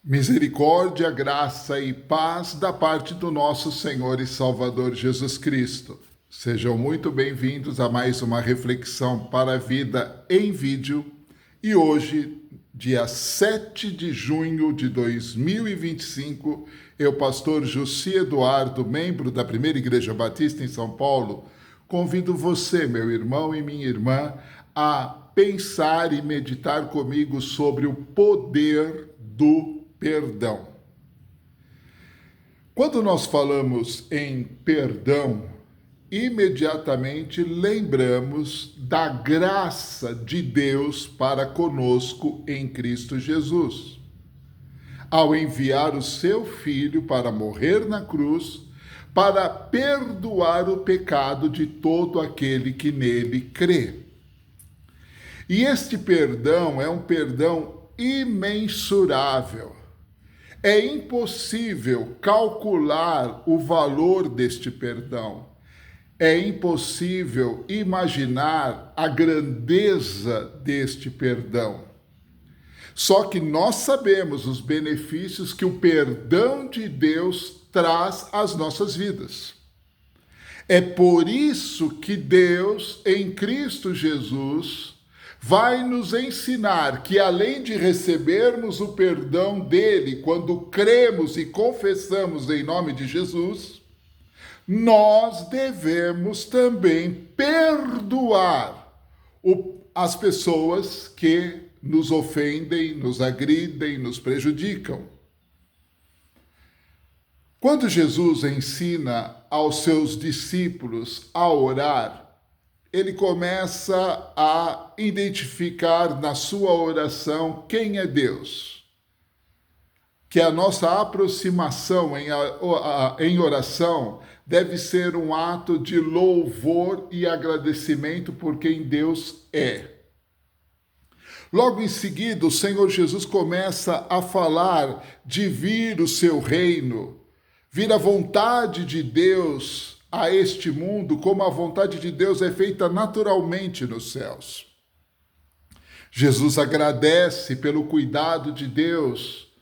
Misericórdia, graça e paz da parte do nosso Senhor e Salvador Jesus Cristo. Sejam muito bem-vindos a mais uma reflexão para a vida em vídeo. E hoje, dia 7 de junho de 2025, eu, pastor Jussi Eduardo, membro da Primeira Igreja Batista em São Paulo, convido você, meu irmão e minha irmã, a pensar e meditar comigo sobre o poder do perdão. Quando nós falamos em perdão, imediatamente lembramos da graça de Deus para conosco em Cristo Jesus. Ao enviar o seu Filho para morrer na cruz, para perdoar o pecado de todo aquele que nele crê. E este perdão é um perdão imensurável. É impossível calcular o valor deste perdão. É impossível imaginar a grandeza deste perdão. Só que nós sabemos os benefícios que o perdão de Deus traz às nossas vidas. É por isso que Deus, em Cristo Jesus, vai nos ensinar que, além de recebermos o perdão dele quando cremos e confessamos em nome de Jesus, nós devemos também perdoar as pessoas que nos ofendem, nos agridem, nos prejudicam. Quando Jesus ensina aos seus discípulos a orar, ele começa a identificar na sua oração quem é Deus. Que a nossa aproximação em oração deve ser um ato de louvor e agradecimento por quem Deus é. Logo em seguida, o Senhor Jesus começa a falar de vir o seu reino, vir a vontade de Deus a este mundo, como a vontade de Deus é feita naturalmente nos céus. Jesus agradece pelo cuidado de Deus.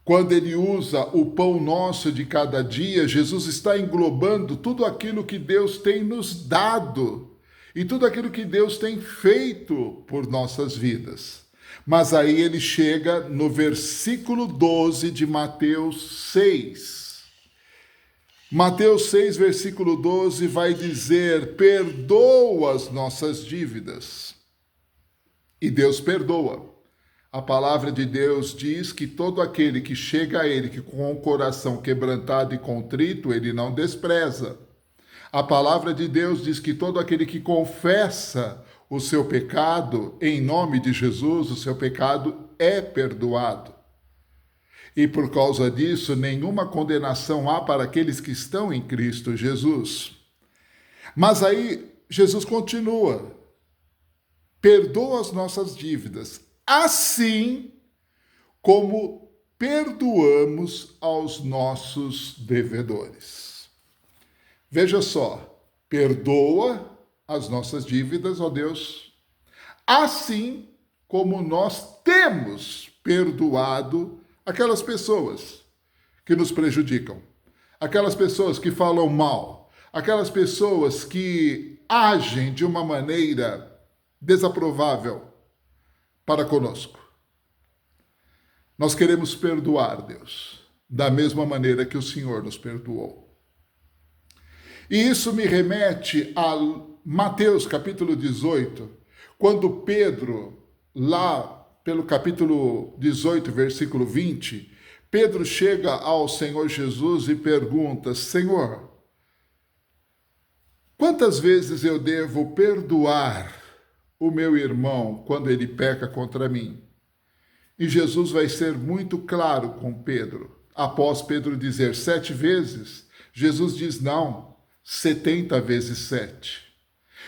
Quando ele usa o pão nosso de cada dia, Jesus está englobando tudo aquilo que Deus tem nos dado e tudo aquilo que Deus tem feito por nossas vidas. Mas aí ele chega no versículo 12 de Mateus 6. Mateus 6, versículo 12, vai dizer: perdoa as nossas dívidas. E Deus perdoa. A palavra de Deus diz que todo aquele que chega a ele que com o coração quebrantado e contrito, ele não despreza. A palavra de Deus diz que todo aquele que confessa o seu pecado em nome de Jesus, o seu pecado é perdoado. E por causa disso, nenhuma condenação há para aqueles que estão em Cristo Jesus. Mas aí Jesus continua: perdoa as nossas dívidas, assim como perdoamos aos nossos devedores. Veja só, perdoa as nossas dívidas, ó Deus, assim como nós temos perdoado aquelas pessoas que nos prejudicam, aquelas pessoas que falam mal, aquelas pessoas que agem de uma maneira desaprovável para conosco. Nós queremos perdoar, Deus, da mesma maneira que o Senhor nos perdoou. E isso me remete a Mateus capítulo 18, quando Pedro, lá pelo capítulo 18, versículo 20, Pedro chega ao Senhor Jesus e pergunta: Senhor, quantas vezes eu devo perdoar o meu irmão quando ele peca contra mim? E Jesus vai ser muito claro com Pedro. Após Pedro dizer 7 vezes, Jesus diz não, 70 vezes 7.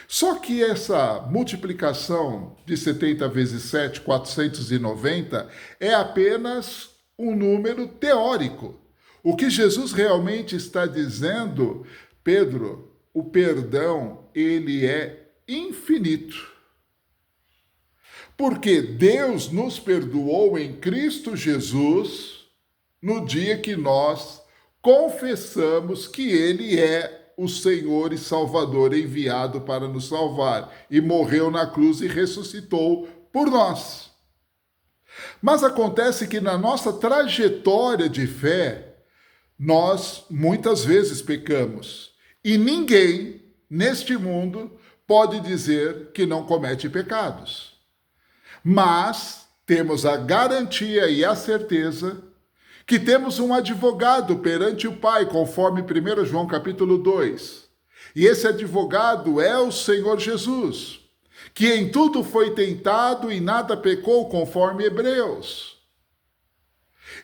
Só que essa multiplicação de 70 vezes 7, 490, é apenas um número teórico. O que Jesus realmente está dizendo, Pedro, o perdão, ele é infinito. Porque Deus nos perdoou em Cristo Jesus no dia que nós confessamos que Ele é o Senhor e Salvador enviado para nos salvar e morreu na cruz e ressuscitou por nós. Mas acontece que na nossa trajetória de fé, nós muitas vezes pecamos. E ninguém neste mundo pode dizer que não comete pecados. Mas temos a garantia e a certeza que temos um advogado perante o Pai, conforme 1 João capítulo 2. E esse advogado é o Senhor Jesus, que em tudo foi tentado e nada pecou, conforme Hebreus.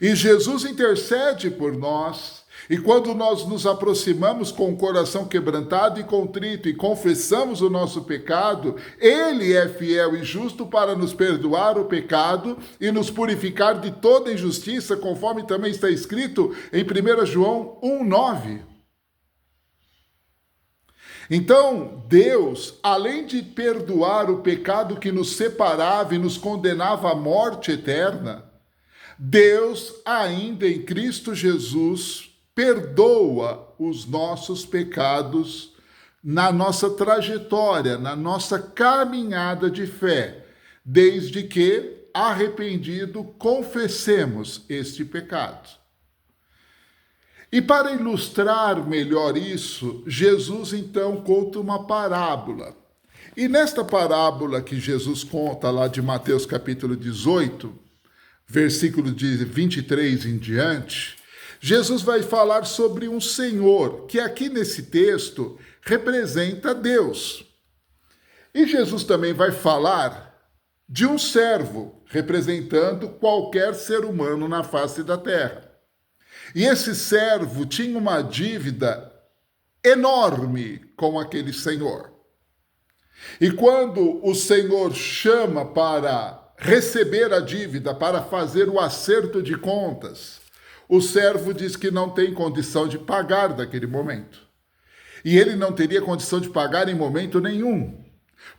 E Jesus intercede por nós, e quando nós nos aproximamos com o coração quebrantado e contrito e confessamos o nosso pecado, Ele é fiel e justo para nos perdoar o pecado e nos purificar de toda injustiça, conforme também está escrito em 1 João 1,9. Então, Deus, além de perdoar o pecado que nos separava e nos condenava à morte eterna, Deus, ainda em Cristo Jesus, perdoa os nossos pecados na nossa trajetória, na nossa caminhada de fé, desde que, arrependido, confessemos este pecado. E para ilustrar melhor isso, Jesus então conta uma parábola. E nesta parábola que Jesus conta lá de Mateus capítulo 18, versículo de 23 em diante, Jesus vai falar sobre um senhor, que aqui nesse texto representa Deus. E Jesus também vai falar de um servo, representando qualquer ser humano na face da terra. E esse servo tinha uma dívida enorme com aquele senhor. E quando o senhor chama para receber a dívida, para fazer o acerto de contas, o servo diz que não tem condição de pagar naquele momento. E ele não teria condição de pagar em momento nenhum,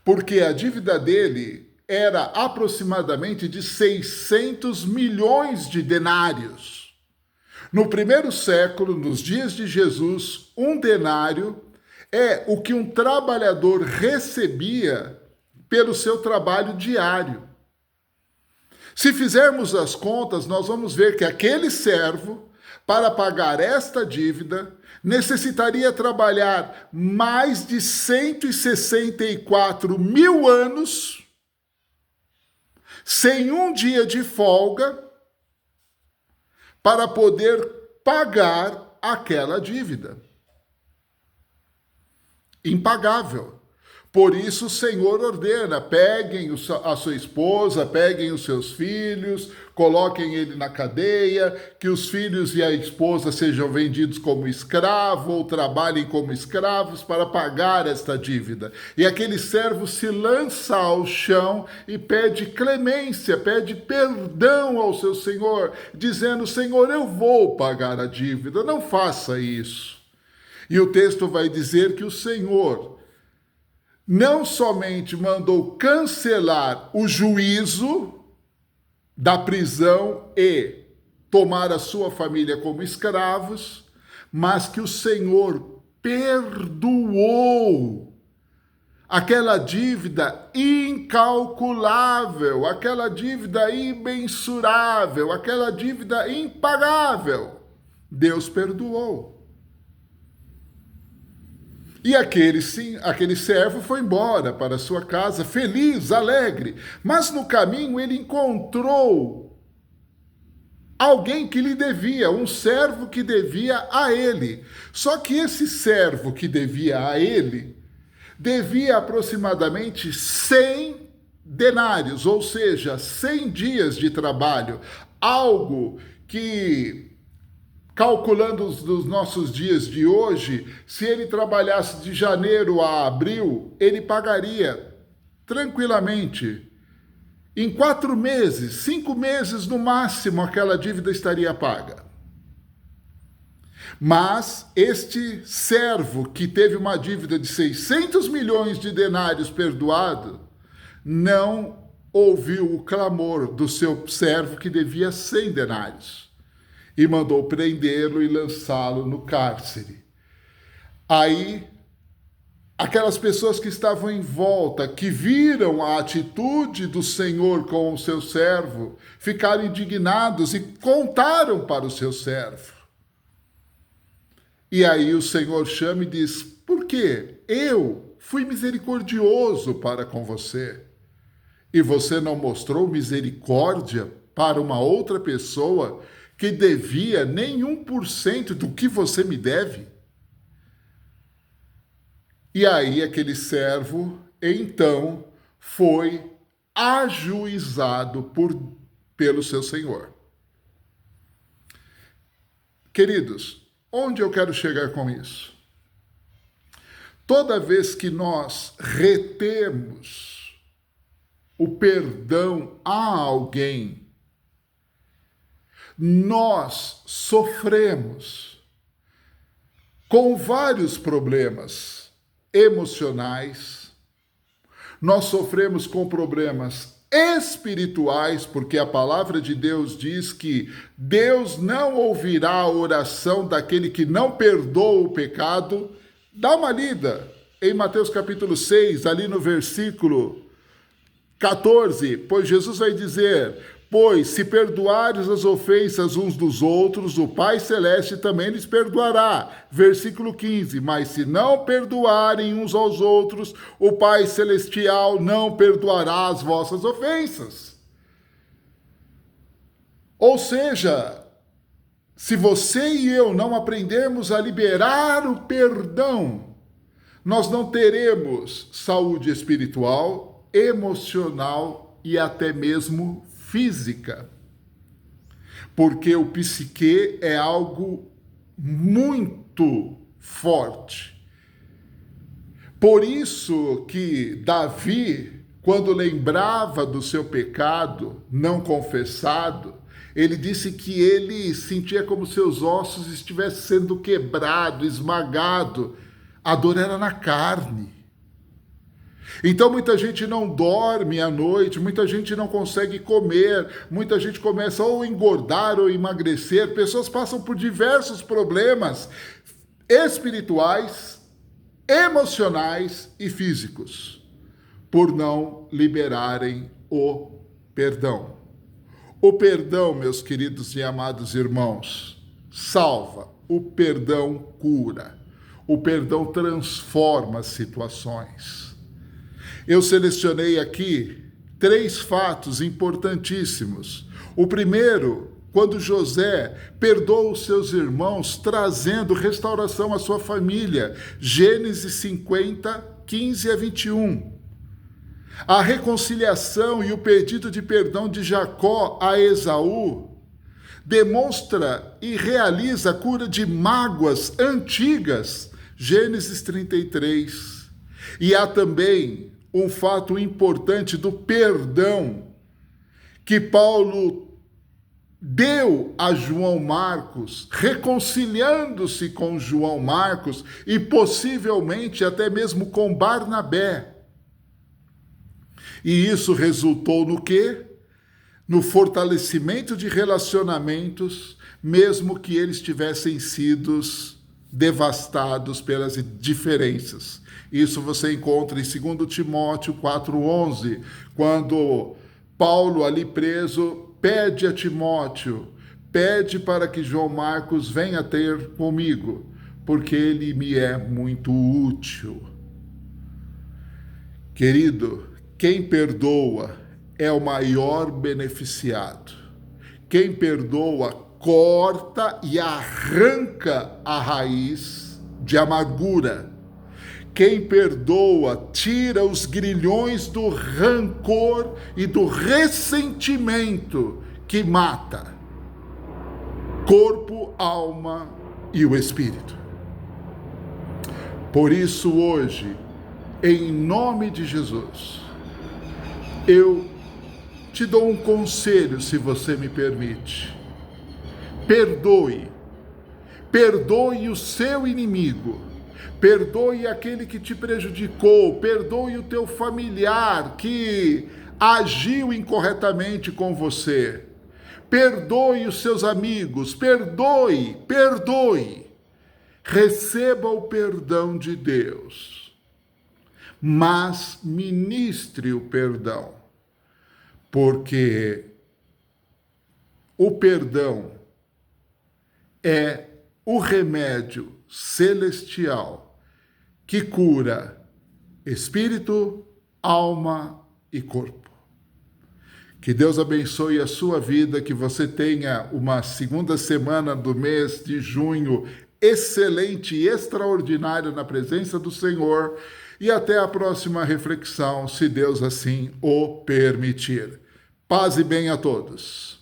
porque a dívida dele era aproximadamente de 600 milhões de denários. No primeiro século, nos dias de Jesus, um denário é o que um trabalhador recebia pelo seu trabalho diário. Se fizermos as contas, nós vamos ver que aquele servo, para pagar esta dívida, necessitaria trabalhar mais de 164 mil anos, sem um dia de folga, para poder pagar aquela dívida. Impagável. Por isso o Senhor ordena, peguem a sua esposa, peguem os seus filhos, coloquem ele na cadeia, que os filhos e a esposa sejam vendidos como escravo ou trabalhem como escravos para pagar esta dívida. E aquele servo se lança ao chão e pede clemência, pede perdão ao seu Senhor, dizendo: Senhor, eu vou pagar a dívida, não faça isso. E o texto vai dizer que o Senhor não somente mandou cancelar o juízo da prisão e tomar a sua família como escravos, mas que o Senhor perdoou aquela dívida incalculável, aquela dívida imensurável, aquela dívida impagável. Deus perdoou. E aquele servo foi embora para sua casa, feliz, alegre. Mas no caminho ele encontrou alguém que lhe devia, um servo que devia a ele. Só que esse servo que devia a ele, devia aproximadamente 100 denários, ou seja, 100 dias de trabalho. Algo que, calculando os nossos dias de hoje, se ele trabalhasse de janeiro a abril, ele pagaria tranquilamente. Em 4 meses, 5 meses no máximo, aquela dívida estaria paga. Mas este servo que teve uma dívida de 600 milhões de denários perdoado, não ouviu o clamor do seu servo que devia 100 denários e mandou prendê-lo e lançá-lo no cárcere. Aí, aquelas pessoas que estavam em volta, que viram a atitude do Senhor com o seu servo, ficaram indignados e contaram para o seu servo. E aí o Senhor chama e diz: por quê? Eu fui misericordioso para com você. E você não mostrou misericórdia para uma outra pessoa que devia nem 1% do que você me deve? E aí aquele servo, então, foi ajuizado pelo seu senhor. Queridos, onde eu quero chegar com isso? Toda vez que nós retemos o perdão a alguém, nós sofremos com vários problemas emocionais, nós sofremos com problemas espirituais, porque a palavra de Deus diz que Deus não ouvirá a oração daquele que não perdoa o pecado. Dá uma lida em Mateus capítulo 6, ali no versículo 14, pois Jesus vai dizer: pois se perdoares as ofensas uns dos outros, o Pai Celeste também lhes perdoará. Versículo 15, mas se não perdoarem uns aos outros, o Pai Celestial não perdoará as vossas ofensas. Ou seja, se você e eu não aprendermos a liberar o perdão, nós não teremos saúde espiritual, emocional e até mesmo física. Porque o psique é algo muito forte. Por isso que Davi, quando lembrava do seu pecado não confessado, ele disse que ele sentia como seus ossos estivessem sendo quebrados, esmagados. A dor era na carne. Então muita gente não dorme à noite, muita gente não consegue comer, muita gente começa ou a engordar ou emagrecer. Pessoas passam por diversos problemas espirituais, emocionais e físicos, por não liberarem o perdão. O perdão, meus queridos e amados irmãos, salva. O perdão cura. O perdão transforma situações. Eu selecionei aqui 3 fatos importantíssimos. O primeiro, quando José perdoa os seus irmãos, trazendo restauração à sua família. Gênesis 50, 15 a 21. A reconciliação e o pedido de perdão de Jacó a Esaú demonstra e realiza a cura de mágoas antigas. Gênesis 33. E há também um fato importante do perdão que Paulo deu a João Marcos, reconciliando-se com João Marcos e possivelmente até mesmo com Barnabé. E isso resultou no quê? No fortalecimento de relacionamentos, mesmo que eles tivessem sido devastados pelas diferenças. Isso você encontra em 2 Timóteo 4,11, quando Paulo, ali preso, pede a Timóteo, pede para que João Marcos venha ter comigo, porque ele me é muito útil. Querido, quem perdoa é o maior beneficiado. Quem perdoa corta e arranca a raiz de amargura. Quem perdoa tira os grilhões do rancor e do ressentimento que mata corpo, alma e o espírito. Por isso hoje, em nome de Jesus, eu te dou um conselho, se você me permite. Perdoe. Perdoe o seu inimigo. Perdoe aquele que te prejudicou. Perdoe o teu familiar que agiu incorretamente com você. Perdoe os seus amigos, perdoe. Receba o perdão de Deus, mas ministre o perdão, porque o perdão é o remédio celestial que cura espírito, alma e corpo. Que Deus abençoe a sua vida, que você tenha uma segunda semana do mês de junho excelente e extraordinária na presença do Senhor, e até a próxima reflexão, se Deus assim o permitir. Paz e bem a todos.